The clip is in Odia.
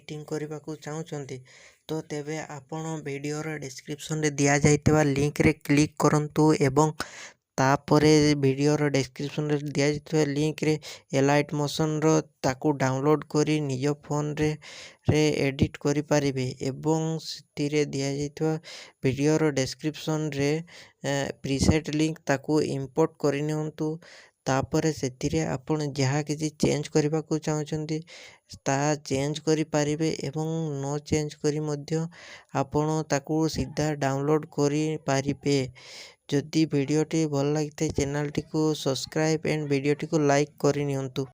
ଏଡିଟିଂ କରିବାକୁ ଚାହୁଁଛନ୍ତି ତ ତେବେ ଆପଣ ଭିଡ଼ିଓର ଡେସ୍କ୍ରିପସନ୍ରେ ଦିଆଯାଇଥିବା ଲିଙ୍କରେ କ୍ଲିକ୍ କରନ୍ତୁ ଏବଂ ତାପରେ ଭିଡ଼ିଓର ଡେସ୍କ୍ରିପସନ୍ରେ ଦିଆଯାଇଥିବା ଲିଙ୍କରେ ଏଲାଇଟ୍ ମୋସନ୍ର ତାକୁ ଡାଉନଲୋଡ଼୍ କରି ନିଜ ଫୋନ୍ରେ ଏଡ଼ିଟ୍ କରିପାରିବେ ଏବଂ ସେଥିରେ ଦିଆଯାଇଥିବା ଭିଡ଼ିଓର ଡେସ୍କ୍ରିପସନ୍ରେ ପ୍ରିସେଟ୍ ଲିଙ୍କ ତାକୁ ଇମ୍ପୋର୍ଟ କରିନିଅନ୍ତୁ। ତାପରେ ସେଥିରେ ଆପଣ ଯାହା କିଛି ଚେଞ୍ଜ କରିବାକୁ ଚାହୁଁଛନ୍ତି ତାହା ଚେଞ୍ଜ କରିପାରିବେ ଏବଂ ନ ଚେଞ୍ଜ କରି ମଧ୍ୟ ଆପଣ ତାକୁ ସିଧା ଡାଉନଲୋଡ଼୍ କରିପାରିବେ। ଯଦି ଭିଡ଼ିଓଟି ଭଲ ଲାଗିଥାଏ ଚ୍ୟାନେଲଟିକୁ ସବସ୍କ୍ରାଇବ୍ ଏଣ୍ଡ ଭିଡ଼ିଓଟିକୁ ଲାଇକ୍ କରିନିଅନ୍ତୁ।